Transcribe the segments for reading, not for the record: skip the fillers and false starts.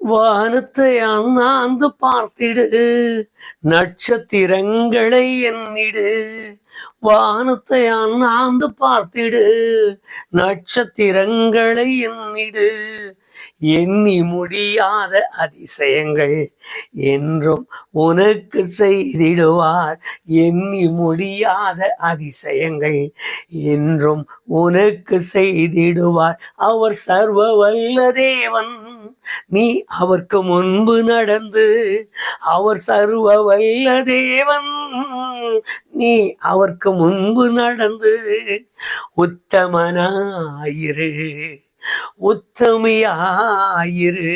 வானத்தை அண்ணாந்து பார்த்திடு, நட்சத்திரங்களை எண்ணிடு. வானத்தை அண்ணாந்து பார்த்திடு, நட்சத்திரங்களை எண்ணிடு. எண்ணி முடியாத அதிசயங்கள் என்றும் உனக்கு செய்திடுவார். எண்ணி முடியாத அதிசயங்கள் என்றும் உனக்கு செய்திடுவார். அவர் சர்வ வல்ல தேவன், நீ அவருக்கு முன்பு நடந்து. அவர் சர்வ வல்ல தேவன், நீ அவருக்கு முன்பு நடந்து. உத்தமனாயிரு, உத்தமியாயிரு,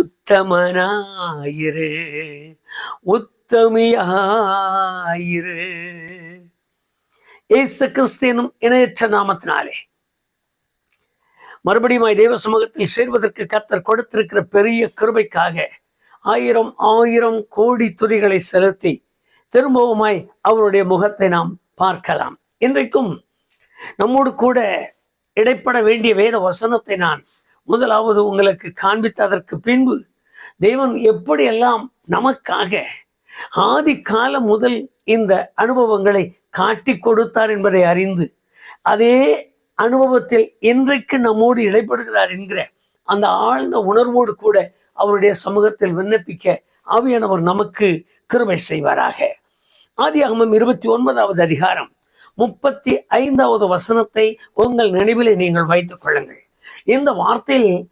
உத்தமனாயிரு, உத்தமியாயிரு. இயேசு கிறிஸ்து இணையற்ற நாமத்தினாலே மறுபடியும் தேவ சமூகத்தில் சேர்வதற்கு கர்த்தர் கொடுத்திருக்கிற பெரிய கிருபைக்காக ஆயிரம் ஆயிரம் கோடி துதிகளை செலுத்தி திரும்பவுமாய் அவருடைய முகத்தை நாம் பார்க்கலாம். இன்றைக்கும் நம்மோடு கூட இடைப்பட வேண்டிய வேத வசனத்தை நான் முதலாவது உங்களுக்கு காண்பித்து அதற்கு பின்பு தேவன் எப்படியெல்லாம் நமக்காக ஆதி காலம் முதல் இந்த அனுபவங்களை காட்டி கொடுத்தார் என்பதை அறிந்து அதே அனுபவத்தில் இன்றைக்கு நம்மோடு இடைப்படுகிறார் என்கிற அந்த ஆழ்ந்த உணர்வோடு கூட அவருடைய சமூகத்தில் விண்ணப்பிக்க ஆவியானவர் நமக்கு கிருபை செய்வாராக. ஆதியாகமம் 29வது அதிகாரம் 35வது வசனத்தை உங்கள் நினைவிலே நீங்கள் வைத்துக் கொள்ளுங்கள். இந்த வார்த்தையில்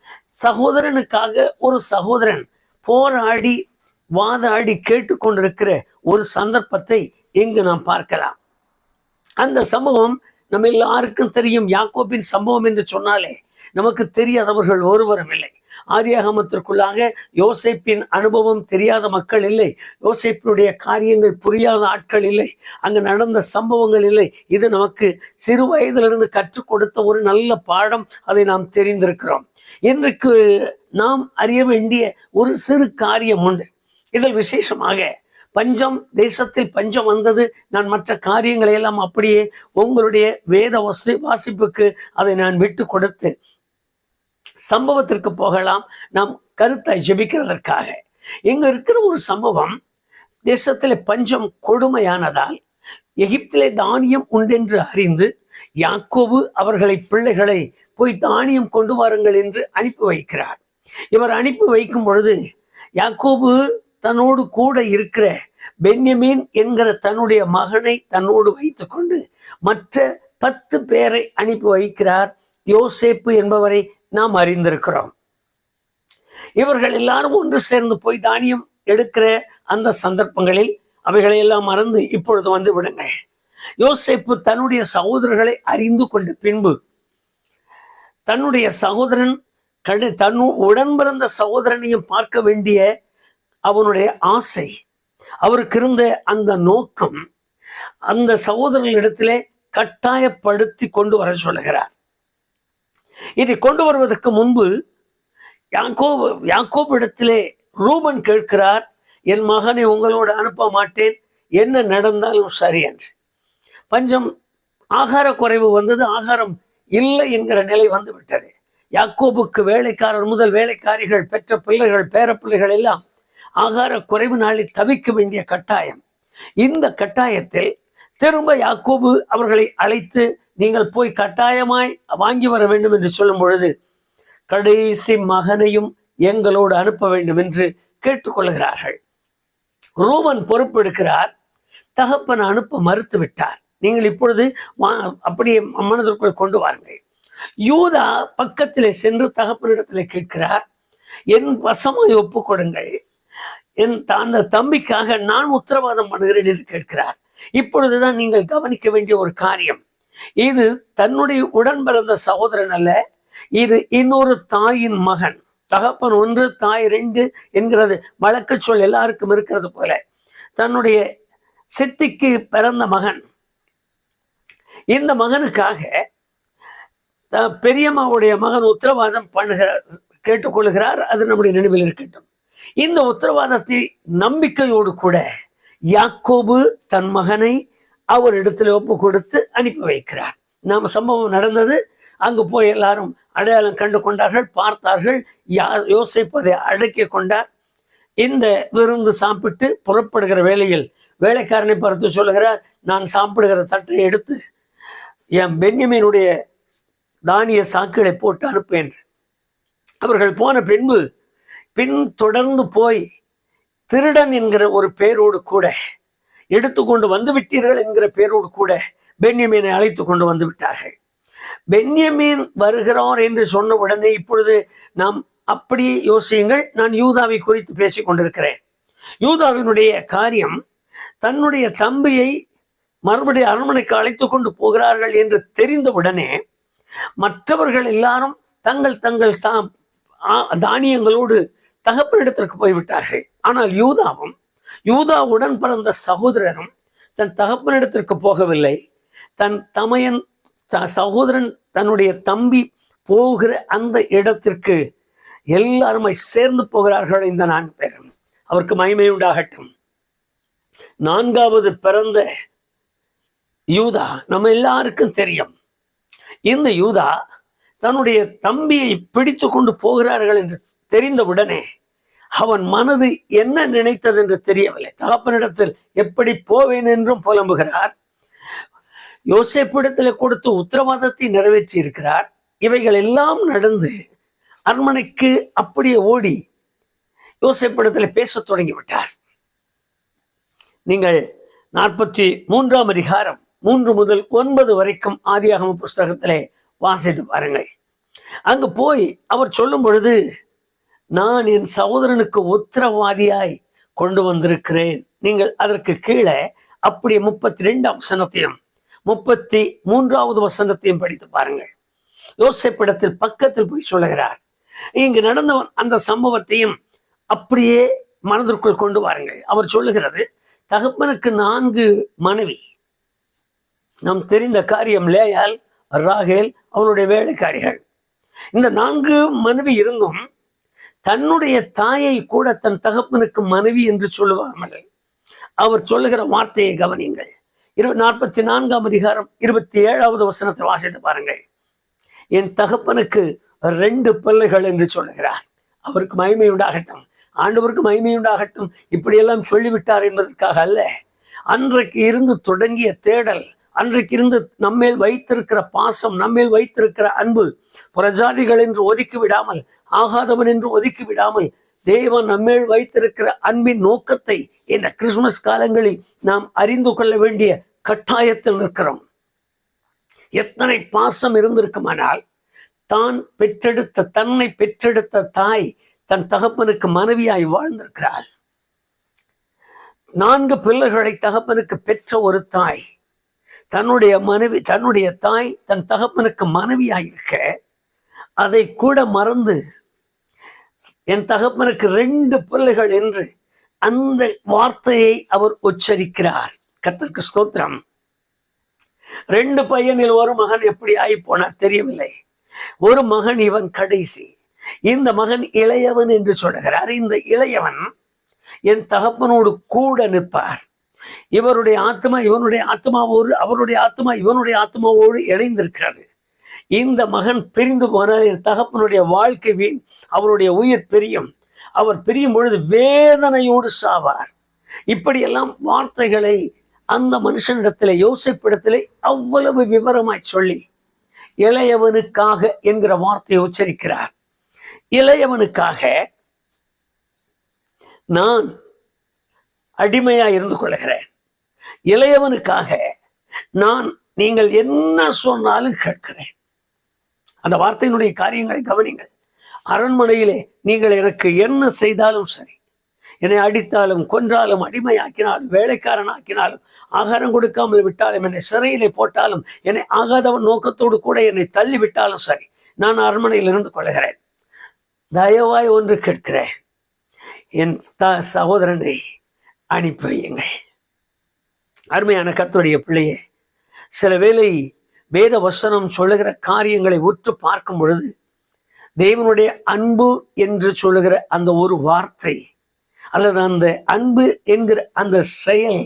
சகோதரனுக்காக ஒரு சகோதரன் போராடி வாதாடி கேட்டுக்கொண்டிருக்கிற ஒரு சந்தர்ப்பத்தை இங்கு நாம் பார்க்கலாம். அந்த சம்பவம் நம்ம எல்லாருக்கும் தெரியும். யாக்கோபின் சம்பவம் என்று சொன்னாலே நமக்கு தெரியாதவர்கள் ஒருவரும் இல்லை. ஆதியாகமத்திற்குள்ளாக யோசேப்பின் அனுபவம் தெரியாத மக்கள் இல்லை. யோசேப்பினுடைய காரியங்கள் புரியாத ஆட்கள் இல்லை. அங்கு நடந்த சம்பவங்கள் இல்லை. இது நமக்கு சிறு வயதிலிருந்து கற்றுக் கொடுத்த ஒரு நல்ல பாடம். அதை நாம் தெரிந்திருக்கிறோம். இன்றைக்கு நாம் அறிய வேண்டிய ஒரு சிறு காரியம் உண்டு. இதில் விசேஷமாக பஞ்சம், தேசத்தில் பஞ்சம் வந்தது. நான் மற்ற காரியங்களை எல்லாம் அப்படியே உங்களுடைய வேத வாசிப்புக்கு அதை நான் விட்டு கொடுத்து சம்பவத்திற்கு போகலாம். நாம் கருத்தை ஜெபிக்கிறதற்காக. இங்க இருக்கிற ஒரு சம்பவம், தேசத்திலே பஞ்சம் கொடுமையானதால் எகிப்திலே தானியம் உண்டென்று அறிந்து யாக்கோபு அவர்களை பிள்ளைகளை போய் தானியம் கொண்டு வாருங்கள் என்று அனுப்பி வைக்கிறார். இவர் அனுப்பி வைக்கும் பொழுது யாக்கோபு தன்னோடு கூட இருக்கிற பென்யமீன் என்கிற தன்னுடைய மகனை தன்னோடு வைத்துக் கொண்டு மற்ற 10 பேரை அனுப்பி வைக்கிறார். யோசேப்பு என்பவரை நாம் அறிந்திருக்கிறோம். இவர்கள் எல்லாரும் ஒன்று சேர்ந்து போய் தானியம் எடுக்கிற அந்த சந்தர்ப்பங்களில் அவைகளை எல்லாம் மறந்து இப்பொழுது வந்து விடுங்க. யோசேப்பு தன்னுடைய சகோதரர்களை அறிந்து கொண்ட பின்பு தன்னுடைய சகோதரன் உடன் பிறந்த சகோதரனையும் பார்க்க வேண்டிய அவனுடைய ஆசை, அவருக்கு இருந்த அந்த நோக்கம் அந்த சகோதரர்களிடத்திலே கட்டாயப்படுத்தி கொண்டு வர சொல்லுகிறார். இதை கொண்டு வருவதற்கு முன்பு யாக்கோபு இடத்திலே ரூபன் கேட்கிறார், என் மகனை உங்களோடு அனுப்ப மாட்டேன், என்ன நடந்தாலும் சரி என்று. பஞ்சம், ஆகார குறைவு வந்தது. ஆகாரம் இல்லை என்கிற நிலை வந்து விட்டது. யாக்கோபுக்கு வேலைக்காரர் முதல் வேலைக்காரிகள், பெற்ற பிள்ளைகள், பேர பிள்ளைகள் எல்லாம் ஆகார குறைவு நாளில் தவிக்க வேண்டிய கட்டாயம். இந்த கட்டாயத்தில் திரும்ப யாக்கோபு அவர்களை அழைத்து நீங்கள் போய் கட்டாயமாய் வாங்கி வர வேண்டும் என்று சொல்லும் பொழுது கடைசி மகனையும் எங்களோடு அனுப்ப வேண்டும் என்று கேட்டுக்கொள்கிறார்கள். ரூபன் பொறுப்பெடுக்கிறார். தகப்பன் அனுப்ப மறுத்து விட்டார். நீங்கள் இப்பொழுது அப்படியே மனதிற்குள் கொண்டு வாருங்கள். யூதா பக்கத்திலே சென்று தகப்பனிடத்திலே கேட்கிறார், என் வசமாய் ஒப்பு கொடுங்கள், என் அந்த தம்பிக்காக நான் உத்தரவாதம் பண்ணுகிறேன் என்று கேட்கிறார். இப்பொழுதுதான் நீங்கள் கவனிக்க வேண்டிய ஒரு காரியம், இது தன்னுடைய உடன் பிறந்த சகோதரன் அல்ல, இது இன்னொரு தாயின் மகன். தகப்பன் 1 தாய் 2 என்கிறது வழக்கு சொல் எல்லாருக்கும் இருக்கிறது போல தன்னுடைய சித்திக்கு பிறந்த மகன். இந்த மகனுக்காக பெரியம்மாவுடைய மகன் உத்தரவாதம் கேட்டுக்கொள்கிறார். அது நம்முடைய நினைவில் இருக்கட்டும். இந்த உத்தரவாதத்தை நம்பிக்கையோடு கூட யாக்கோபு தன் மகனை அவர் இடத்துல ஒப்பு கொடுத்து அனுப்பி வைக்கிறார். நாம சம்பவம் நடந்தது அங்கு போய் எல்லாரும் அடையாளம் கண்டு கொண்டார்கள், பார்த்தார்கள். யோசேப்பு அதை அடக்கி கொண்டார். இந்த விருந்து சாப்பிட்டு புறப்படுகிற வேளையில் வேலைக்காரனை பார்த்து சொல்லுகிறார், நான் சாப்பிடுகிற தட்டை எடுத்து என் பென்யமீனுடைய தானிய சாக்குகளை போட்டு அனுப்பேன். அவர்கள் போன பின் தொடர்ந்து போய் திருடன் என்கிற ஒரு பேரோடு கூட, எடுத்துக்கொண்டு வந்து விட்டீர்கள் என்கிற பேரோடு கூட பென்யமீனை அழைத்து கொண்டு வந்து விட்டார்கள். பென்யமீன் வருகிறார் என்று சொன்ன உடனே இப்பொழுது நாம் அப்படியே யோசியுங்கள். நான் யூதாவை குறித்து பேசிக் கொண்டிருக்கிறேன். யூதாவினுடைய காரியம், தன்னுடைய தம்பியை மறுபடியும் அரண்மனைக்கு அழைத்து கொண்டு போகிறார்கள் என்று தெரிந்தவுடனே மற்றவர்கள் எல்லாரும் தங்கள் தங்கள் தானியங்களோடு தகப்பனிடத்திற்கு போய்விட்டார்கள். ஆனால் யூதாவுடன் பிறந்த சகோதரரும் தன் தகப்பனிடத்திற்கு போகவில்லை. தன் சகோதரன் தன்னுடைய தம்பி போகிற அந்த இடத்திற்கு எல்லாருமே சேர்ந்து போகிறார்கள். இந்த 4 பேரும் அவருக்கு மகிமை உண்டாகட்டும். 4வது பிறந்த யூதா நம்ம எல்லாருக்கும் தெரியும். இந்த யூதா தன்னுடைய தம்பியை பிடித்து கொண்டு போகிறார்கள் என்று தெரிந்தவுடனே அவன் மனது என்ன நினைத்தது என்று தெரியவில்லை. தகப்பனிடத்தில் எப்படி போவேன் என்றும் புலம்புகிறார். யோசேப்பிடத்தில் கொடுத்து உத்தரவாதத்தை நிறைவேற்றி இருக்கிறார். இவைகள் எல்லாம் நடந்து அரண்மனைக்கு அப்படியே ஓடி யோசேப்பிடத்தில் பேச தொடங்கிவிட்டார். நீங்கள் 43ஆம் அதிகாரம் 3 முதல் 9 வரைக்கும் ஆதியாகம புஸ்தகத்திலே வாசித்து பாருங்கள். அங்கு போய் அவர் சொல்லும் பொழுது, நான் என் சகோதரனுக்கு உத்தரவாதியாய் கொண்டு வந்திருக்கிறேன். நீங்கள் அதற்கு கீழே அப்படியே 32ஆம் வசனத்தையும் 33வது வசனத்தையும் படித்து பாருங்கள். யோசேப்பிடத்தில் பக்கத்தில் போய் சொல்லுகிறார். இங்கு நடந்த அந்த சம்பவத்தையும் அப்படியே மனதிற்குள் கொண்டு வாருங்கள். அவர் சொல்லுகிறது, தகப்பனுக்கு 4 மனைவி. நாம் தெரிந்த காரியம், லேயாள், ராகேல், அவளுடைய வேலைக்காரிகள். இந்த 4 மனைவி இருந்தும் தன்னுடைய தாயை கூட தன் தகப்பனுக்கு மனைவி என்று சொல்லுவாமல் அவர் சொல்லுகிற வார்த்தையை கவனியுங்கள். 44ஆம் அதிகாரம் 27வது வசனத்தை வாசித்து பாருங்கள். என் தகப்பனுக்கு 2 பிள்ளைகள் என்று சொல்லுகிறார். அவருக்கு மகிமை உண்டாகட்டும், ஆண்டவருக்கு மகிமை உண்டாகட்டும். இப்படியெல்லாம் சொல்லிவிட்டார் என்பதற்காக அல்ல. அன்றைக்கு இருந்து தொடங்கிய தேடல், அன்றைக்கு இருந்து நம்மேல் வைத்திருக்கிற பாசம், நம்மேல் வைத்திருக்கிற அன்பு, புறஜாதிகள் என்று ஒதுக்கி விடாமல், ஆகாதவன் என்று ஒதுக்கி விடாமல், தேவன் நம்மேல் வைத்திருக்கிற அன்பின் நோக்கத்தை இந்த கிறிஸ்துமஸ் காலங்களில் நாம் அறிந்து கொள்ள வேண்டிய கட்டாயத்தில் நிற்கிறோம். எத்தனை பாசம் இருந்திருக்குமானால், தன்னை பெற்றெடுத்த தாய் தன் தகப்பனுக்கு மனைவியாய் வாழ்ந்திருக்கிறாள். 4 பிள்ளைகளை தகப்பனுக்கு பெற்ற ஒரு தாய், தன்னுடைய தாய் தன் தகப்பனுக்கு மனைவியாயிருக்க அதை கூட மறந்து என் தகப்பனுக்கு 2 பிள்ளைகள் என்று அந்த வார்த்தையை அவர் உச்சரிக்கிறார். கர்த்தருக்கு ஸ்தோத்திரம். 2 பையனில் ஒரு மகன் எப்படி ஆகி போனார் தெரியவில்லை. ஒரு மகன் இவன் கடைசி. இந்த மகன் இளையவன் என்று சொல்லுகிறார். இந்த இளையவன் என் தகப்பனோடு கூட நிற்பார். இவருடைய ஆத்மா இவனுடைய ஆத்மாவோடு, அவருடைய ஆத்மா இவனுடைய ஆத்மாவோடு இணைந்திருக்கிறது. இந்த மகன் பிரிந்து போனால் என் தகப்பனுடைய வாழ்க்கை வீண், அவருடைய உயிர் பிரியும். அவர் பிரியும் பொழுது வேதனையோடு சாவார். இப்படியெல்லாம் வார்த்தைகளை அந்த மனுஷனிடத்திலே, யோசேப்பிடத்திலே அவ்வளவு விவரமாய் சொல்லி இளையவனுக்காக என்கிற வார்த்தையை உச்சரிக்கிறார். இளையவனுக்காக நான் அடிமையா இருந்து கொள்கிறேன். இளையவனுக்காக நீங்கள் என்ன சொன்னாலும் கேட்கிறேன். அந்த வார்த்தையினுடைய காரியங்களை கவனிங்கள். அரண்மனையிலே நீங்கள் எனக்கு என்ன செய்தாலும் சரி, என்னை அடித்தாலும் கொன்றாலும் அடிமையாக்கினாலும் வேலைக்காரன் ஆக்கினாலும் ஆகாரம் கொடுக்காமல் விட்டாலும் என்னை சிறையிலே போட்டாலும் என்னை ஆகாதவன் நோக்கத்தோடு கூட என்னை தள்ளி விட்டாலும் சரி, நான் அரண்மனையில் இருந்து கொள்கிறேன். தயவாய் ஒன்று கேட்கிறேன், என் சகோதரனை அனுப்பி வையுங்கள். அருமையான கர்த்தருடைய பிள்ளையே, சில வேளை வேத வசனம் சொல்லுகிற காரியங்களை உற்று பார்க்கும் பொழுது தேவனுடைய அன்பு என்று சொல்லுகிற அந்த ஒரு வார்த்தை அல்லது அந்த அன்பு என்கிற அந்த செயல்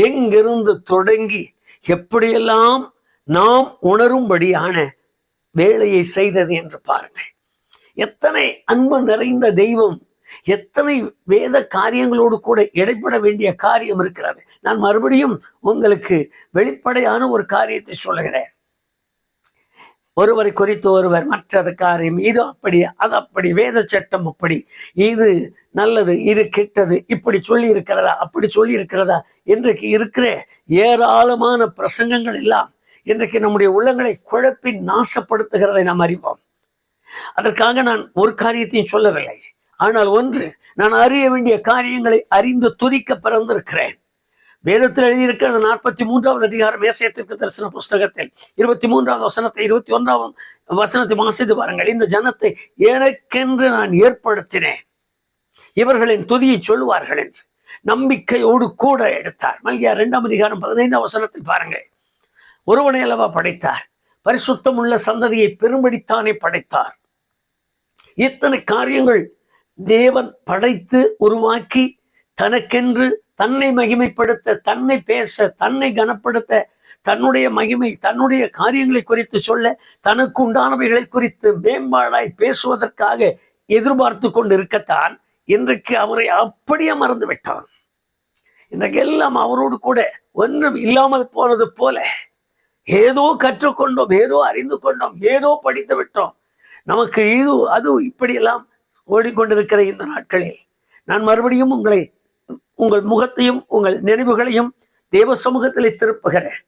எங்கிருந்து தொடங்கி எப்படியெல்லாம் நாம் உணரும்படியான வேலையை செய்தது என்று பாருங்கள். எத்தனை அன்பு நிறைந்த தெய்வம், எத்தனை வேத காரியங்களோடு கூட இடைப்பட வேண்டிய காரியம் இருக்கிறது. நான் மறுபடியும் உங்களுக்கு வெளிப்படையான ஒரு காரியத்தை சொல்லுகிறேன். ஒருவரை குறித்து ஒருவர் மற்றது காரியம், இது அப்படி அது அப்படி, வேத சட்டம் அப்படி, இது நல்லது இது கெட்டது, இப்படி சொல்லி இருக்கிறதா அப்படி சொல்லி இருக்கிறதா, இன்றைக்கு இருக்கிற ஏராளமான பிரசங்கங்கள் எல்லாம் இன்றைக்கு நம்முடைய உள்ளங்களை குழப்பி நாசப்படுத்துகிறதை நாம் அறிவோம். அதற்காக நான் ஒரு காரியத்தையும் சொல்லவில்லை. ஆனால் ஒன்று, நான் அறிய வேண்டிய காரியங்களை அறிந்து துதிக்க பிறந்திருக்கிறேன். வேதத்தில் எழுதியிருக்கிற 43வது அதிகாரம் ஏசாயாவிற்கு தரிசன புஸ்தகத்தில் 23வது வசனத்தை 21வது வசனத்தை வாசித்து பாருங்கள். இந்த ஜனத்தை எனக்கென்று நான் ஏற்படுத்தினேன், இவர்களின் துதியை சொல்லுவார்கள் என்று நம்பிக்கையோடு கூட எடுத்தார். மல்கியா 2ஆம் அதிகாரம் 15ஆம் வசனத்தில் பாருங்கள். ஒருவனை அல்லவா படைத்தார், பரிசுத்தம் உள்ள சந்ததியை பெரும்படித்தானே படைத்தார். இத்தனை காரியங்கள் தேவன் படைத்து உருவாக்கி தனக்கென்று தன்னை மகிமைப்படுத்த, தன்னை பேச, தன்னை கனப்படுத்த, தன்னுடைய மகிமை தன்னுடைய காரியங்களை குறித்து சொல்ல, தனக்கு உண்டானவைகளை குறித்து மேம்பாடாய் பேசுவதற்காக எதிர்பார்த்து கொண்டு இருக்கத்தான் இன்றைக்கு அவரை அப்படியே மறந்து விட்டான். இன்றைக்கு எல்லாம் அவரோடு கூட ஒன்றும் இல்லாமல் போனது போல, ஏதோ கற்றுக்கொண்டோம், ஏதோ அறிந்து கொண்டோம், ஏதோ படித்து விட்டோம், நமக்கு இது அது இப்படியெல்லாம் ஓடிக்கொண்டிருக்கிற இந்த நாட்களில் நான் மறுபடியும் உங்கள் முகத்தையும் உங்கள் நினைவுகளையும் தேவ சமூகத்தில் திருப்புகிறேன்.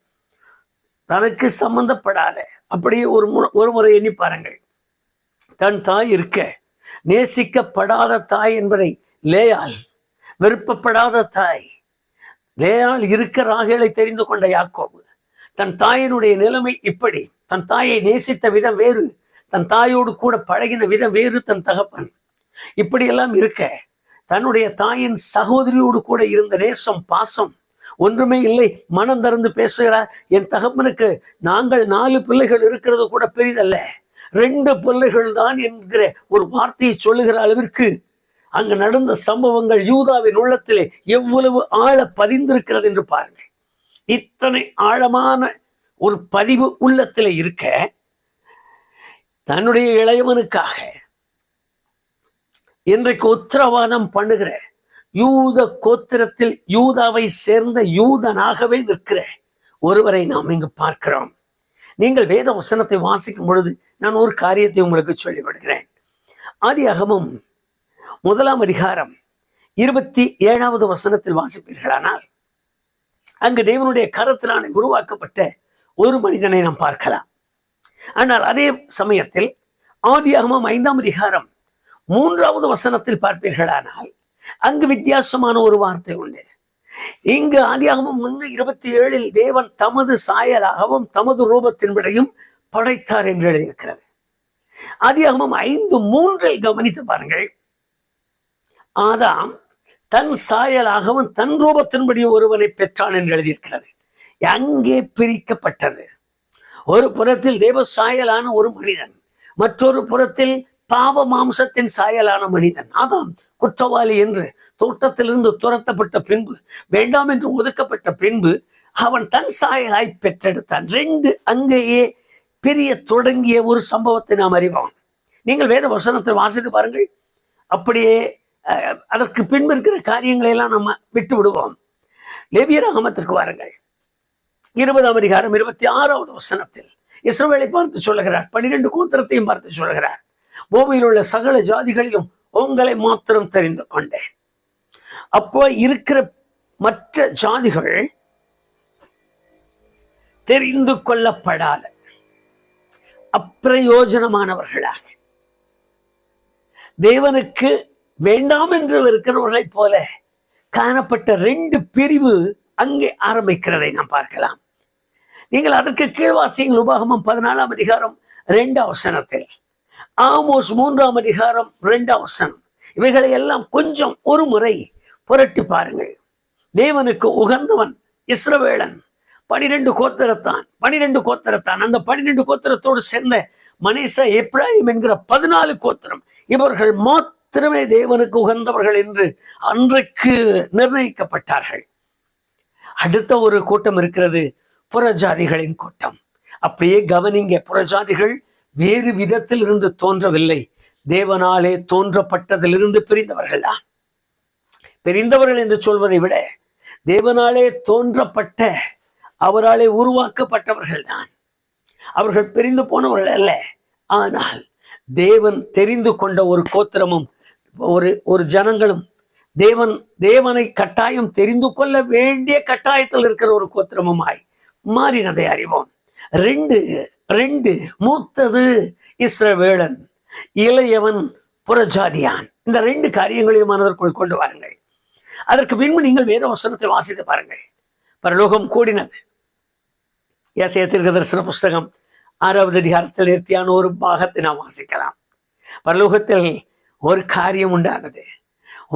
தனக்கு சம்பந்தப்படாத அப்படியே ஒரு முறை எண்ணி பாருங்கள். தன் தாய் இருக்க நேசிக்கப்படாத தாய் என்பதை லேயாள், விருப்பப்படாத தாய் லேயாள் இருக்க ராகேலை தெரிந்து கொண்ட யாக்கோபு, தன் தாயினுடைய நிலைமை இப்படி, தன் தாயை நேசித்த விதம் வேறு, தன் தாயோடு கூட பழகின விதம் வேறு, தன் தகப்பன் இப்படியெல்லாம் இருக்க தன்னுடைய தாயின் சகோதரியோடு கூட இருந்த நேசம் பாசம் ஒன்றுமே இல்லை. மனம் திறந்து பேசுகிறார். என் தகப்பனுக்கு நாங்கள் 4 பிள்ளைகள் இருக்கிறது கூட பெரிதல்ல, 2 பிள்ளைகள் தான் என்கிற ஒரு வார்த்தையை சொல்லுகிற அளவிற்கு அங்கு நடந்த சம்பவங்கள் யூதாவின் உள்ளத்திலே எவ்வளவு ஆழ பதிந்திருக்கிறது என்று பாருங்கள். இத்தனை ஆழமான ஒரு பதிவு உள்ளத்திலே இருக்க தன்னுடைய இளையவனுக்காக இன்றைக்கு உத்தரவாதம் பண்ணுகிற யூத கோத்திரத்தில் யூதாவை சேர்ந்த யூதனாகவே நிற்கிற ஒருவரை நாம் இங்கு பார்க்கிறோம். நீங்கள் வேத வசனத்தை வாசிக்கும் பொழுது நான் ஒரு காரியத்தை உங்களுக்கு சொல்லிவிடுகிறேன். ஆதியாகமம் 1ஆம் அதிகாரம் 27வது வசனத்தில் வாசிப்பீர்களானால் அங்கு தேவனுடைய கரத்தினாலே உருவாக்கப்பட்ட ஒரு மனிதனை நாம் பார்க்கலாம். ஆனால் அதே சமயத்தில் ஆதியாகமம் 5ஆம் அதிகாரம் 3வது வசனத்தில் பார்ப்பீர்களானால் அங்கு வித்தியாசமான ஒரு வார்த்தை உண்டு. இங்கு ஆதியாகமம் 1:27 தேவன் தமது சாயலாகவும் தமது ரூபத்தின்படியும் படைத்தார் என்று எழுதியிருக்கிறது. ஆதியாகமம் 5:3 கவனித்து பாருங்கள். ஆதாம் தன் சாயலாகவும் தன் ரூபத்தின்படி ஒருவனை பெற்றான் என்று எழுதியிருக்கிறது. அங்கே பிரிக்கப்பட்டது. ஒரு புறத்தில் தேவ சாயலான ஒரு மனிதன், மற்றொரு புறத்தில் பாவ மாம்சத்தின் சாயலான மனிதன். ஆதாம் குற்றவாளி என்று தோட்டத்திலிருந்து துரத்தப்பட்ட பின்பு, வேண்டாம் என்று ஒதுக்கப்பட்ட பின்பு அவன் தன் சாயலாய் பெற்றெடுத்தான். 2 அங்கேயே பிரிய தொடங்கிய ஒரு சம்பவத்தை நாம் அறிவோம். நீங்கள் வேத வசனத்தை வாசித்து பாருங்கள். அப்படியே அதற்கு பின்பு இருக்கிற காரியங்களை எல்லாம் நம்ம விட்டு விடுவோம். லேவியராகமத்திற்கு வாருங்கள். 20ஆம் அதிகாரம் 26வது வசனத்தில் இஸ்ரவேலை பார்த்து சொல்லுகிறார், 12 கோத்திரத்தையும் பார்த்து சொல்லுகிறார், பூமியில் உள்ள சகல ஜாதிகளிலும் உங்களை மாத்திரம் தெரிந்து கொண்டேன். அப்போ இருக்கிற மற்ற ஜாதிகள் தெரிந்து கொள்ளப்படாத அப்பிரயோஜனமானவர்களாக தேவனுக்கு வேண்டாம் என்று இருக்கிறவர்களைப் போல காணப்பட்ட 2 பிரிவு அங்கே ஆரம்பிக்கிறதை நாம் பார்க்கலாம். நீங்கள் அதற்கு கீழ்வாசியங்கள் உபாகமம் 14ஆம் அதிகாரம் 2ஆம் வசனத்தில், ஆமோஸ் 3ஆம் அதிகாரம் 2ஆம் வசனம், இவைகளை எல்லாம் கொஞ்சம் ஒரு முறை புரட்டி பாருங்கள். தேவனுக்கு உகந்தவன் இஸ்ரவேலன், 12 கோத்திரத்தான். அந்த 12 கோத்திரத்தோடு சேர்ந்த மனேசா, எப்ராயிம் என்கிற 14 கோத்திரம், இவர்கள் மாத்திரமே தேவனுக்கு உகந்தவர்கள் என்று அன்றைக்கு நிர்ணயிக்கப்பட்டார்கள். அடுத்த ஒரு கூட்டம் இருக்கிறது, புறஜாதிகளின் கூட்டம். அப்படியே கவனிங்க, புறஜாதிகள் வேறு விதத்தில் இருந்து தோன்றவில்லை, தேவனாலே தோன்றப்பட்டதிலிருந்து பிரிந்தவர்கள் தான். பிரிந்தவர்கள் என்று சொல்வதை விட தேவனாலே தோன்றப்பட்ட, அவராலே உருவாக்கப்பட்டவர்கள் தான். அவர்கள் பிரிந்து போனவர்கள் அல்ல. ஆனால் தேவன் தெரிந்து கொண்ட ஒரு கோத்திரமும் ஒரு ஜனங்களும், தேவனை கட்டாயம் தெரிந்து கொள்ள வேண்டிய கட்டாயத்தில் இருக்கிற ஒரு கோத்திரமுமாய் மாறினதை அறிவோம். ரெண்டு மூத்தது இஸ்ரவேலன், இளையவன் புறஜாதியான். இந்த ரெண்டு காரியங்களையும் மனதிற்குள் கொண்டு வாருங்கள். அதற்கு பின்பு நீங்கள் வேத வசனத்தை வாசித்து பாருங்கள். பரலோகம் கூடினது. ஏசாயா தீர்க்கதரிசன புஸ்தகம் 6வது அதிகாரத்தில் நேர்த்தியான ஒரு பாகத்தை நாம் வாசிக்கலாம். பரலோகத்தில் ஒரு காரியம் உண்டானது.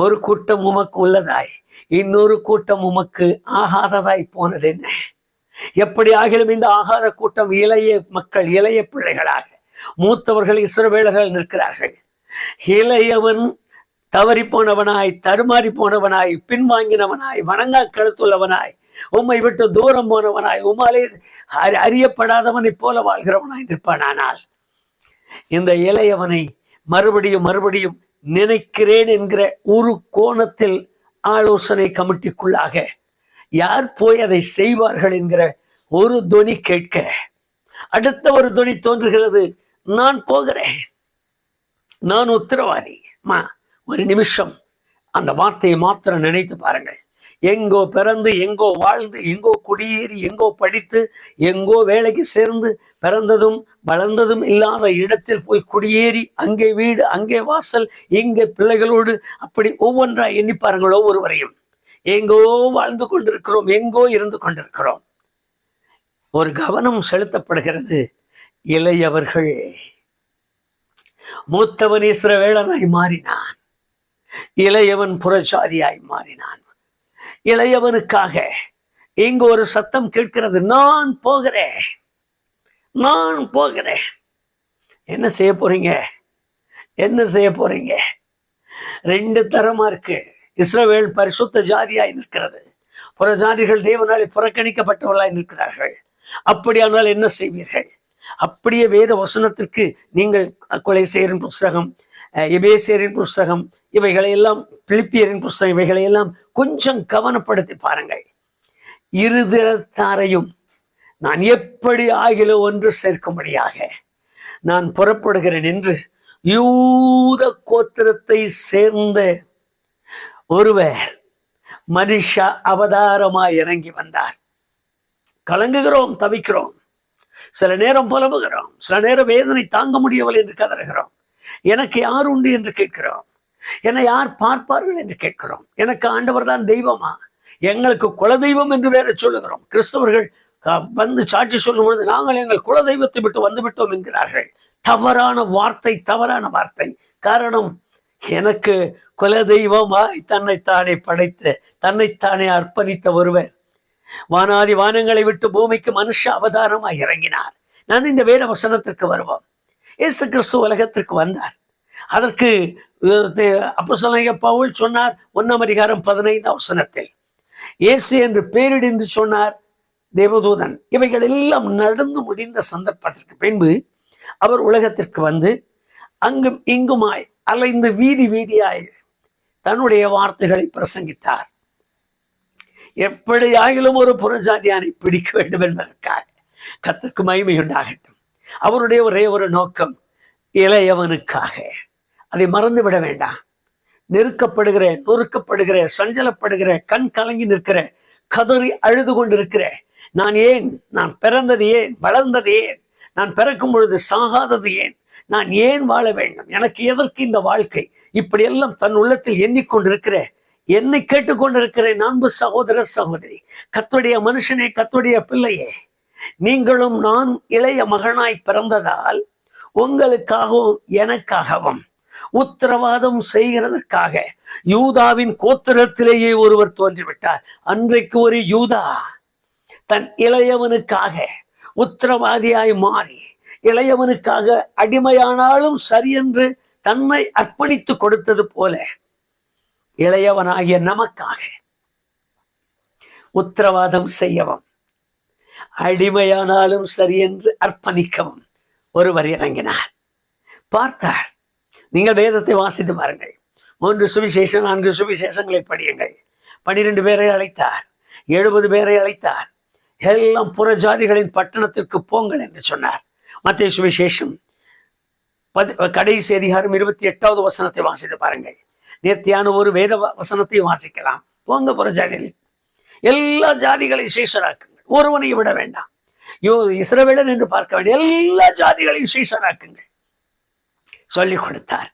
ஒரு கூட்டம் உமக்கு உள்ளதாய், இன்னொரு கூட்டம் உமக்கு ஆகாததாய் போனது என்ன? எப்படி ஆகிலும் இந்த ஆகாத கூட்டம் இளைய மக்கள், இளைய பிள்ளைகளாக, மூத்தவர்கள் இஸ்ரவேலர்கள் நிற்கிறார்கள். இளையவன் தவறி போனவனாய், தடுமாறி போனவனாய், பின்வாங்கினவனாய், வணங்கா கழுத்துள்ளவனாய், உம்மை விட்டு தூரம் போனவனாய், உம்மாலே அறியப்படாதவனை போல வாழ்கிறவனாய் நிற்பானால், இந்த இளையவனை மறுபடியும் மறுபடியும் நினைக்கிறேன் என்கிற ஒரு கோணத்தில் ஆலோசனை கமிட்டிக்குள்ளாக யார் போய் அதை செய்வார்கள் என்கிற ஒரு தொனி கேட்க, அடுத்த ஒரு தொனி தோன்றுகிறது, நான் போகிறேன், நான் உத்தரவாதி. ஒரு நிமிஷம் அந்த வார்த்தையை மாத்திரம் நினைத்து பாருங்கள். எங்கோ பிறந்து, எங்கோ வாழ்ந்து, எங்கோ குடியேறி, எங்கோ படித்து, எங்கோ வேலைக்கு சேர்ந்து, பிறந்ததும் வளர்ந்ததும் இல்லாத இடத்தில் போய் குடியேறி, அங்கே வீடு, அங்கே வாசல், இங்கே பிள்ளைகளோடு, அப்படி ஒவ்வொன்றாய் எண்ணி பாருங்கள். ஒவ்வொருவரையும் எங்கோ வாழ்ந்து கொண்டிருக்கிறோம், எங்கோ இருந்து கொண்டிருக்கிறோம். ஒரு கவனம் செலுத்தப்படுகிறது. இளையவர்கள், மூத்தவன் இஸ்ரவேலனாய் மாறினான், இளையவன் புறஜாதியாய் மாறினான். இளையவனுக்காக இங்கு ஒரு சத்தம் கேட்கிறது, நான் போகிறேன், நான் போகிறேன். என்ன செய்ய போறீங்க? என்ன செய்ய போறீங்க? ரெண்டு தரமா இருக்கு. இஸ்ரவேல் பரிசுத்த ஜாதியாய் நிற்கிறது, புறஜாதிகள் தேவனாலே புறக்கணிக்கப்பட்டவர்களாய் நிற்கிறார்கள். அப்படியானால் என்ன செய்வீர்கள்? அப்படியே வேத வசனத்திற்கு நீங்கள் கொலைசேரின் புஸ்தகம், எபேசியரின் புஸ்தகம், இவைகளையெல்லாம், பிலிப்பியரின் புஸ்தகம், இவைகளையெல்லாம் கொஞ்சம் கவனப்படுத்தி பாருங்கள். இருதரத்தாரையும் நான் எப்படி ஆகிலோ ஒன்று சேர்க்கும்படியாக நான் புறப்படுகிறேன் என்று யூத கோத்திரத்தை சேர்ந்த ஒருவர் மனுஷ அவதாரமாய் இறங்கி வந்தார். கலங்குகிறோம், தவிக்கிறோம், சில நேரம் புலம்புகிறோம், சில நேரம் வேதனை தாங்க முடியவில்லை என்று கதறுகிறோம். எனக்கு யார் உண்டு என்று கேட்கிறோம், என்னை யார் பார்ப்பார்கள் என்று கேட்கிறோம். எனக்கு ஆண்டவர் தான் தெய்வமா? எங்களுக்கு குலதெய்வம் என்று வேற சொல்லுகிறோம். கிறிஸ்தவர்கள் வந்து சாட்சி சொல்லும் பொழுது நாங்கள் எங்கள் குலதெய்வத்தை விட்டு வந்துவிட்டோம் என்கிறார்கள். தவறான வார்த்தை, தவறான வார்த்தை. காரணம், எனக்கு குலதெய்வமாய் தன்னைத்தானே படைத்து தன்னைத்தானே அர்ப்பணித்த ஒருவர் வானாதி வானங்களை விட்டு பூமிக்கு மனுஷ அவதாரமாய் இறங்கினார். நான் இந்த வேத வசனத்திற்கு வருவோம். இயேசு கிறிஸ்து உலகத்திற்கு வந்தார். அதற்கு அப்போஸ்தலனாகிய பவுல் சொன்னார் 1ஆம் அதிகாரம் 15ஆம் வசனத்தில், இயேசு என்று பேரிடிந்து சொன்னார் தேவதூதன். இவைகள் எல்லாம் நடந்து முடிந்த சந்தர்ப்பத்திற்கு பின்பு அவர் உலகத்திற்கு வந்து அங்கும் இங்குமாய் அலைந்து வீதி வீதியாய் தன்னுடைய வார்த்தைகளை பிரசங்கித்தார். எப்படி ஆகிலும் ஒரு புறஜாதியானை பிடிக்க வேண்டும் என்பதற்காக. கர்த்தருக்கு மகிமை உண்டாகட்டும். அவருடைய ஒரே ஒரு நோக்கம், இளையவனுக்காக. அதை மறந்து விட வேண்டாம். நெருக்கப்படுகிற, நொறுக்கப்படுகிற, சஞ்சலப்படுகிற, கண் கலங்கி நிற்கிற, கதறி அழுது கொண்டிருக்கிற, நான் ஏன், நான் பிறந்தது ஏன், வளர்ந்தது ஏன், நான் பிறக்கும் பொழுது சாகாதது ஏன், நான் ஏன் வாழ வேண்டும், எனக்கு எதற்கு இந்த வாழ்க்கை, இப்படியெல்லாம் தன் உள்ளத்தில் எண்ணிக்கொண்டிருக்கிற, என்னை கேட்டுக்கொண்டிருக்கிறேன் அன்பு சகோதர சகோதரி, கர்த்தருடைய மனுஷனே, கர்த்தருடைய பிள்ளையே, நீங்களும் நான் இளைய மகனாய் பிறந்ததால் உங்களுக்காகவும் எனக்காகவும் உத்தரவாதம் செய்கிறதற்காக யூதாவின் கோத்திரத்திலேயே ஒருவர் தோன்றிவிட்டார். அன்றைக்கு ஒரு யூதா தன் இளையவனுக்காக உத்தரவாதியாய் மாறி, இளையவனுக்காக அடிமையானாலும் சரியென்று தன்னை அர்ப்பணித்து கொடுத்தது போல, இளையவனாகிய நமக்காக உத்தரவாதம் செய்யவும், அடிமையானாலும் சரியென்று அர்ப்பணிக்கவும் ஒருவர் இறங்கினார், பார்த்தார். நீங்கள் வேதத்தை வாசித்து பாருங்கள். 3 சுவிசேஷம் 4 சுவிசேஷங்களை படியுங்கள். 12 பேரை அழைத்தார், 70 பேரை அழைத்தார். எல்லாம் புறஜாதிகளின் பட்டணத்திற்கு போங்கள் என்று சொன்னார். மத்தேயு சுவிசேஷம் கடைசி அதிகாரம் 28வது வசனத்தை வாசித்து பாருங்கள். நேர்த்தியான ஒரு வேத வசனத்தை வாசிக்கலாம். போங்க புறஜாதிகளில் எல்லா ஜாதிகளையும் சீஷராக்குங்கள், ஒருவனையும் விட வேண்டாம். இஸ்ரவேலன் என்று பார்க்க வேண்டிய எல்லா ஜாதிகளையும் சீஷராக்குங்கள் சொல்லிக் கொடுத்தார்.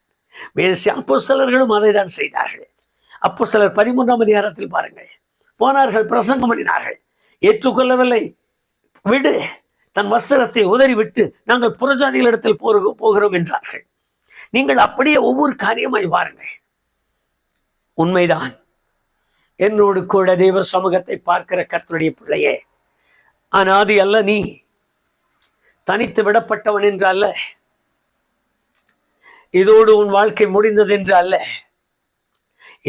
அப்போஸ்தலர்களும் அதை தான் செய்தார்கள். அப்போஸ்தலர் 13ஆம் அதிகாரத்தில் பாருங்கள். போனார்கள், பிரசங்கம் பண்ணினார்கள். ஏற்றுக்கொள்ளவில்லை, விடு, தன் வஸ்திரத்தை உதறிவிட்டு நாங்கள் புறஜாதிகளிடத்தில் போகிறோம் என்றார்கள். நீங்கள் அப்படியே ஒவ்வொரு காரியமாய் வாருங்கள். உண்மைதான், என்னோடு கூட தெய்வ சமூகத்தை பார்க்கிற கர்த்தருடைய பிள்ளையே, அனாதி அல்ல, நீ தனித்து விடப்பட்டவன் என்று அல்ல, இதோடு உன் வாழ்க்கை முடிந்தது என்று அல்ல,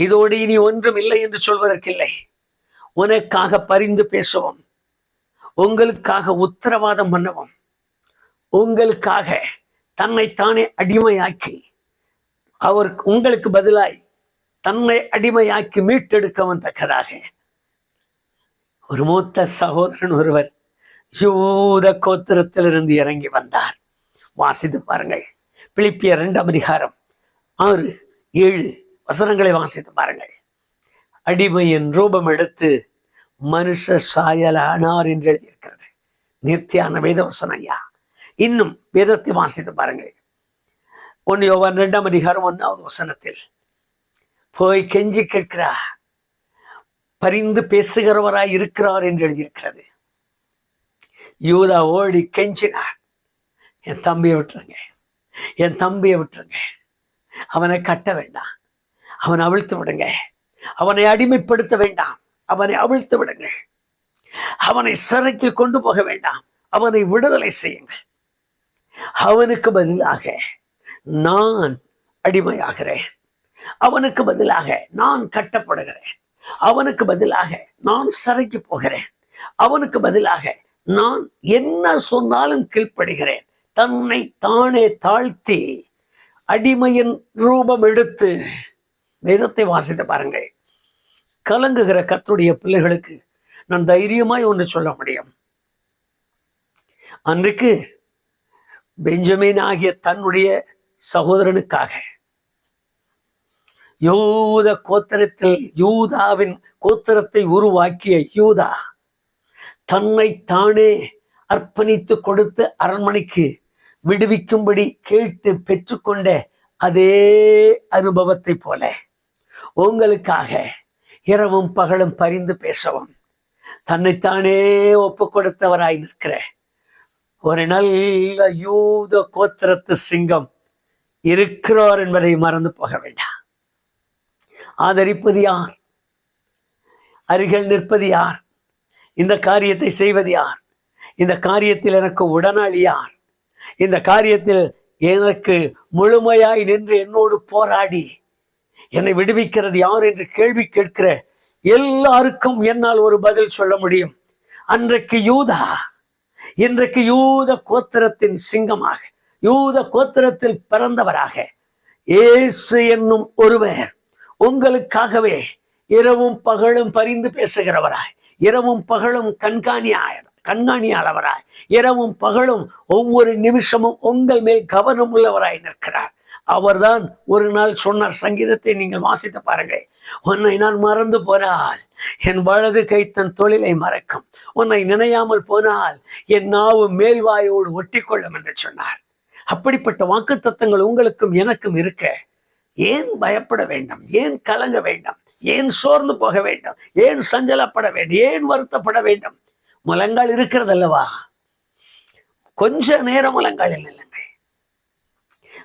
இதோடு இனி ஒன்றும் இல்லை என்று சொல்வதற்கில்லை. உனக்காக பரிந்து பேசவும், உங்களுக்காக உத்தரவாதம் பண்ணவும், உங்களுக்காக தன்னைத்தானே அடிமையாக்கி அவர் உங்களுக்கு பதிலாய் தன்னை அடிமையாக்கி மீட்டெடுக்கவும் தக்கதாக ஒரு மூத்த சகோதரன் ஒருவர் யூத கோத்திரத்திலிருந்து இறங்கி வந்தார். வாசித்து பாருங்கள். பிலிப்பியர் 2ஆம் அதிகாரம் 6, 7 வசனங்களை வாசித்து பாருங்கள். அடிமையின் ரூபம் எடுத்து மனுஷ சாயலானார் என்று எழுதியிருக்கிறது. நித்தியான வேத வசனம் ஐயா. இன்னும் வேதத்தை வாசித்து பாருங்கள். 1 யோவான் 2ஆம் அதிகாரம் 1வது வசனத்தில் போய் கெஞ்சி கேட்கிறார், பரிந்து பேசுகிறவராய் இருக்கிறார் என்று எழுதியிருக்கிறது. யூதா ஓடி கெஞ்சினார், என் தம்பியை விட்டுருங்க, என் தம்பியை விட்டுருங்க, அவனை கட்ட வேண்டாம், அவனை அவிழ்த்து விடுங்க, அவனை அடிமைப்படுத்த வேண்டாம், அவனை அவிழ்த்து விடுங்க, அவனை சிறைக்கு கொண்டு போக வேண்டாம், அவனை விடுதலை செய்யுங்கள். அவனுக்கு பதிலாக நான் அடிமையாகிறேன், அவனுக்கு பதிலாக நான் கட்டப்படுகிறேன், அவனுக்கு பதிலாக நான் சிறைக்கு போகிறேன், அவனுக்கு பதிலாக நான் என்ன சொன்னாலும் கீழ்ப்படுகிறேன். தன்னை தானே தாழ்த்தி அடிமையின் ரூபம் எடுத்து, வேதத்தை வாசித்து பாருங்கள். கலங்குகிற கர்த்தருடைய பிள்ளைகளுக்கு நான் தைரியமாய் ஒன்று சொல்ல முடியும். அன்றைக்கு பெஞ்சமின் ஆகிய தன்னுடைய சகோதரனுக்காக யூத கோத்திரத்தில் யூதாவின் கோத்திரத்தை உருவாக்கிய யூதா தன்னை தானே அர்ப்பணித்து கொடுத்து அரண்மனைக்கு விடுவிக்கும்படி கேட்டு பெற்றுக்கொண்ட அதே அனுபவத்தை போல உங்களுக்காக இரவும் பகலும் பரிந்து பேசவும் தன்னைத்தானே ஒப்பு கொடுத்தவராய் நிற்கிற ஒரு நல்ல யூத கோத்திரத்து சிங்கம் இருக்கிறார் என்பதை மறந்து போக வேண்டாம். ஆதரிப்பது யார்? அருகில் நிற்பது யார்? இந்த காரியத்தை செய்வது யார்? இந்த காரியத்தில் எனக்கு உடனாளி யார்? இந்த காரியத்தில் எனக்கு முழுமையாய் நின்று என்னோடு போராடி என்னை விடுவிக்கிறது யார் என்று கேள்வி கேட்கிற எல்லாருக்கும் என்னால் ஒரு பதில் சொல்ல முடியும். அன்றைக்கு யூதா, இன்றைக்கு யூத கோத்திரத்தின் சிங்கமாக, யூத கோத்திரத்தில் பிறந்தவராக இயேசு என்னும் ஒருவர் உங்களுக்காகவே இரவும் பகலும் பரிந்து பேசுகிறவராய், இரவும் பகலும் கண்காணியாளவராய், இரவும் பகலும் ஒவ்வொரு நிமிஷமும் உங்கள் மேல் கவனம் உள்ளவராய் நிற்கிறார். அவர்தான் ஒரு நாள் சொன்னார். சங்கீதத்தை நீங்கள் வாசித்து பாருங்கள். உன்னை நான் மறந்து போனால் என் வலது கை தன் தொழிலை மறக்கும், உன்னை நினையாமல் போனால் என் நாவு மேல்வாயோடு ஒட்டி கொள்ளும் என்று சொன்னார். அப்படிப்பட்ட வாக்குத்தத்தங்கள் உங்களுக்கும் எனக்கும் இருக்க ஏன் பயப்பட வேண்டும்? ஏன் கலங்க வேண்டும்? ஏன் சோர்ந்து போக வேண்டும்? ஏன் சஞ்சலப்பட வேண்டும்? ஏன் வருத்தப்பட வேண்டும்? முழங்கால் இருக்கிறது அல்லவா? கொஞ்ச நேரம் முழங்கால் இல்லைங்க.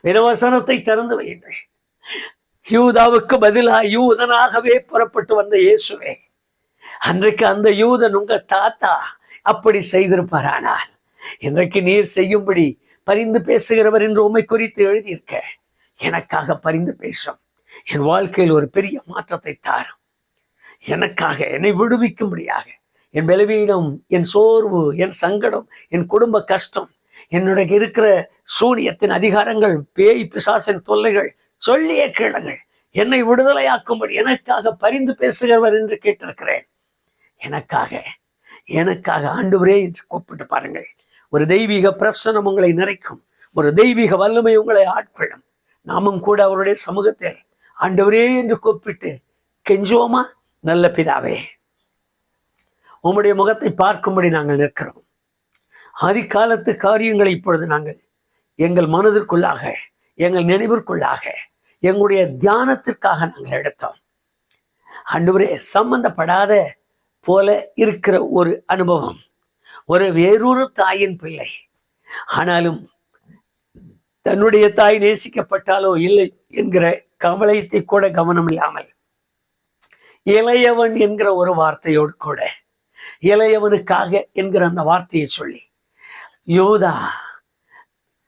விரவசனத்தை திறந்து வையுங்கள். யூதாவுக்கு பதிலாக யூதனாகவே புறப்பட்டு வந்த இயேசுவே, அன்றைக்கு அந்த யூதன் உங்க தாத்தா அப்படி செய்திருப்பாரானால் இன்றைக்கு நீர் செய்யும்படி பரிந்து பேசுகிறவர் என்று உம்மை குறித்து எழுதியிருக்க எனக்காக பரிந்து பேசும். என் வாழ்க்கையில் ஒரு பெரிய மாற்றத்தை தாரும். எனக்காக என்னை விடுவிக்கும்படியாக என் பலவீனம், என் சோர்வு, என் சங்கடம், என் குடும்ப கஷ்டம், என்னுடைய இருக்கிற சூனியத்தின் அதிகாரங்கள், பேய் பிசாசின் தொல்லைகள் சொல்லியே கேளுங்கள். என்னை விடுதலையாக்கும்படி எனக்காக பரிந்து பேசுகிறவர் என்று கேட்டிருக்கிறேன். எனக்காக எனக்காக ஆண்டவரே என்று கூப்பிட்டு பாருங்கள். ஒரு தெய்வீக பிரசனம் உங்களை நிறைக்கும். ஒரு தெய்வீக வல்லமை உங்களை ஆட்கொள்ளும். நாமும் கூட அவருடைய சமூகத்தில் ஆண்டவரே என்று கூப்பிட்டு கெஞ்சுவோமா? நல்ல பிதாவே, உம்முடைய முகத்தை பார்க்கும்படி நாங்கள் நிற்கிறோம். ஆதிக்காலத்து காரியங்களை இப்பொழுது நாங்கள் எங்கள் மனதிற்குள்ளாக, எங்கள் நினைவிற்குள்ளாக, எங்களுடைய தியானத்திற்காக நாங்கள் எடுத்தோம். ஆண்டவரே, சம்பந்தப்படாத போல இருக்கிற ஒரு அனுபவம், ஒரு வேறொரு தாயின் பிள்ளை, ஆனாலும் தன்னுடைய தாய் நேசிக்கப்பட்டாலோ இல்லை என்கிற கவலையத்தை கூட கவனம் இல்லாமல், இளையவன் என்கிற ஒரு வார்த்தையோடு கூட, இளையவனுக்காக என்கிற அந்த வார்த்தையை சொல்லி யூதா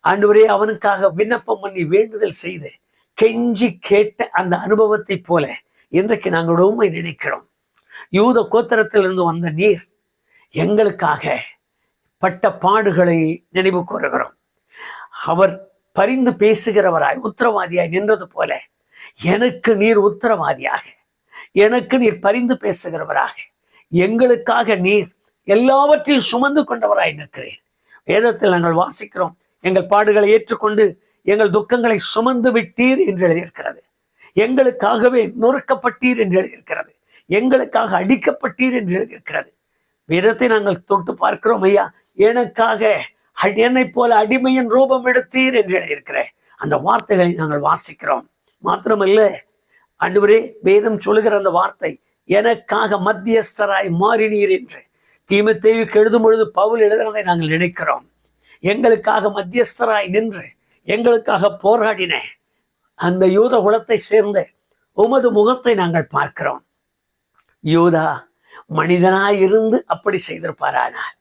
ஆண்டவரே அவனுக்காக விண்ணப்பம் பண்ணி வேண்டுதல் செய்து கெஞ்சி கேட்ட அந்த அனுபவத்தை போல இன்றைக்கு நாங்கள் உண்மை நினைக்கிறோம். யூத கோத்திரத்திலிருந்து வந்த நீர் எங்களுக்காக பட்ட பாடுகளை நினைவு கூறுகிறோம். அவர் பரிந்து பேசுகிறவராய் உத்தரவாதியாய் நின்றது போல எனக்கு நீர் உத்தரவாதியாக, எனக்கு நீர் பரிந்து பேசுகிறவராக, எங்களுக்காக நீர் எல்லாவற்றையும் சுமந்து கொண்டவராய் நிற்கிறேன். வேதத்தில் நாங்கள் வாசிக்கிறோம், எங்கள் பாடுகளை ஏற்றுக்கொண்டு எங்கள் துக்கங்களை சுமந்து விட்டீர் என்று எழுதியிருக்கிறது. எங்களுக்காகவே நொறுக்கப்பட்டீர் என்று எழுதியிருக்கிறது. எங்களுக்காக அடிக்கப்பட்டீர் என்று எழுதியிருக்கிறது. வேதத்தை நாங்கள் தொட்டு பார்க்கிறோம். ஐயா, எனக்காக என்னை போல அடிமையின் ரூபம் எடுத்தீர் என்று எழுதியிருக்கிற அந்த வார்த்தைகளை நாங்கள் வாசிக்கிறோம். மாத்திரமல்ல ஆண்டவரே, வேதம் சொல்லுகிற அந்த வார்த்தை, எனக்காக மத்தியஸ்தராய் மாறினீர் என்று தீமோத்தேயுவுக்கு எழுதும் பொழுது பவுல் எழுதுறதை நாங்கள் நினைக்கிறோம். எங்களுக்காக மத்தியஸ்தராய் நின்று எங்களுக்காக போராடின அந்த யூத குலத்தை சேர்ந்த உமது முகத்தை நாங்கள் பார்க்கிறோம். யூதா மனிதனாய் இருந்து அப்படி செய்திருப்பாரானால்,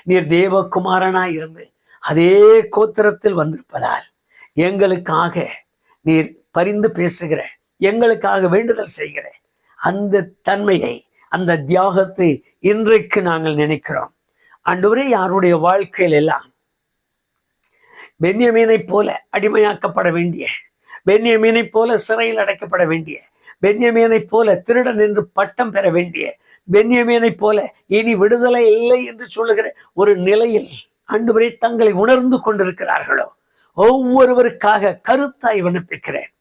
நீர் தேவகுமாரனாய் இருந்து அதே கோத்திரத்தில் வந்திருப்பதால் எங்களுக்காக நீர் பரிந்து பேசுகிற, எங்களுக்காக வேண்டுதல் செய்கிற அந்த தன்மையை, அந்த தியாகத்தை இன்றைக்கு நாங்கள் நினைக்கிறோம். ஆண்டவரே, யாருடைய வாழ்க்கையில் எல்லாம் பென்யமீனை போல அடிமையாக்கப்பட வேண்டிய, பென்யமீனை போல சிறையில் அடைக்கப்பட வேண்டிய, பென்யமீனை போல திருடன் என்று பட்டம் பெற வேண்டிய, பென்யமீனை போல இனி விடுதலை இல்லை என்று சொல்லுகிற ஒரு நிலையில் ஆண்டவரே தங்களை உணர்ந்து கொண்டிருக்கிறார்களோ ஒவ்வொருவருக்காக கருத்தாய் விண்ணப்பிக்கிறேன்.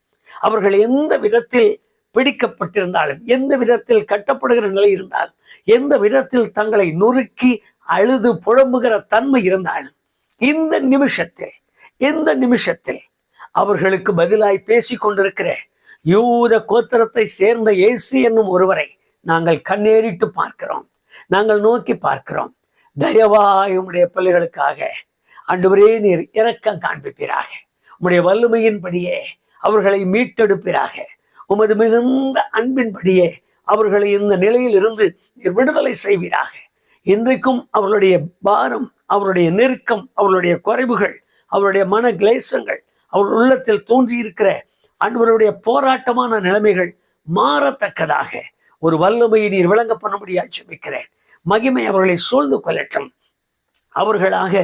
அவர்கள் எந்த விதத்தில் பிடிக்கப்பட்டிருந்தாலும், எந்த விதத்தில் கட்டப்படுகிற நிலை இருந்தாலும், எந்த விதத்தில் தங்களை நொறுக்கி அழுது புலம்புகிற தன்மை இருந்தாலும், இந்த நிமிஷத்தில் அவர்களுக்கு பதிலாய் பேசிக் கொண்டிருக்கிற யூத கோத்திரத்தை சேர்ந்த இயேசு என்னும் ஒருவரை நாங்கள் கண்ணேறிட்டு பார்க்கிறோம், நாங்கள் நோக்கி பார்க்கிறோம். தயவாய் உம்முடைய பிள்ளைகளுக்காக ஆண்டவரே நீர் இரக்கம் காண்பிப்பீராக. உம்முடைய வல்லமையின்படியே அவர்களை மீட்டெடுப்பீராக. உமது மிகுந்த அன்பின்படியே அவர்களை இந்த நிலையில் இருந்து நீர் விடுதலை செய்வீராக. இன்றைக்கும் அவர்களுடைய பாரம், அவருடைய நெருக்கம், அவர்களுடைய குறைவுகள், அவருடைய மன கிளேசங்கள், அவர்கள் உள்ளத்தில் தோன்றியிருக்கிற ஆண்டவருடைய போராட்டமான நிலைமைகள் மாறத்தக்கதாக ஒரு வல்லமையை நீர் விளங்க பண்ணும்படியாக ஜெபிக்கிறேன். மகிமை அவர்களை சூழ்ந்து கொள்ளட்டும். அவர்களாக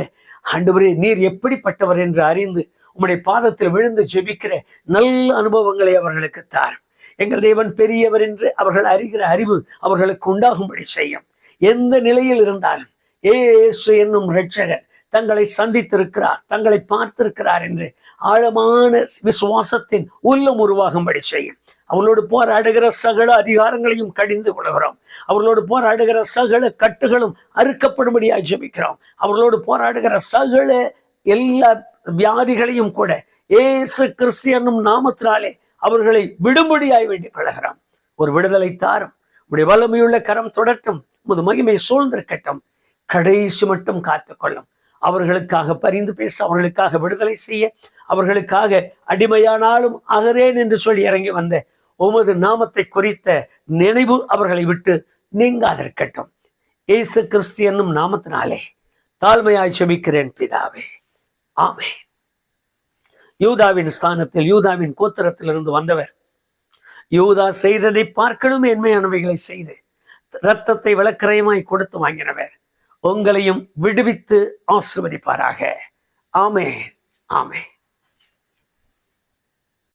ஆண்டவரே நீர் எப்படிப்பட்டவர் என்று அறிந்து உம்முடைய பாதத்தில் விழுந்து ஜெபிக்கிற நல்ல அனுபவங்களை அவர்களுக்கு தாரும். எங்கள் தேவன் பெரியவர் என்று அவர்கள் அறிகிற அறிவு அவர்களுக்கு உண்டாகும்படி செய்யும். எந்த நிலையில் இருந்தாலும் இயேசு என்னும் இரட்சகர் தங்களை சந்தித்திருக்கிறார், தங்களை பார்த்திருக்கிறார் என்று ஆழமான விசுவாசத்தின் உள்ளம் உருவாகும்படி செய்யும். அவர்களோடு போராடுகிற சகல அதிகாரங்களையும் கடிந்து கொள்கிறோம். அவர்களோடு போராடுகிற சகல கட்டுகளும் அறுக்கப்படும்படியாக ஜெபிக்கிறோம். அவர்களோடு போராடுகிற சகல எல்லா வியாதிகளையும் கூட இயேசு கிறிஸ்து என்னும் நாமத்தினாலே அவர்களை விடும்படியாய் வேண்டிக் கொள்கிறோம். ஒரு விடுதலை தாரும். உடைய வல்லமையுள்ள கரம் தொடர்த்தும். உமது மகிமை சூழ்ந்திருக்கட்டும். கடைசி மட்டும் காத்துக்கொள்ளும். அவர்களுக்காக பரிந்து பேச, அவர்களுக்காக விடுதலை செய்ய, அவர்களுக்காக அடிமையானாலும் அகரேன் என்று சொல்லி இறங்கி வந்த உமது நாமத்தை குறித்த நினைவு அவர்களை விட்டு நீங்காதிருக்கட்டும். இயேசு கிறிஸ்து என்னும் நாமத்தினாலே தாழ்மையாய் ஜெபிக்கிறேன் பிதாவே, ஆமென். யூதாவின் ஸ்தானத்தில், யூதாவின் கோத்திரத்திலிருந்து வந்தவர், யூதா செய்ததை பார்க்கணும் மேன்மையானவைகளை செய்து இரத்தத்தை விளக்கரையுமாய் கொடுத்து வாங்கினவர், உங்களையும் விடுவித்து ஆசீர்வதிப்பாராக. ஆமென். ஆமென்.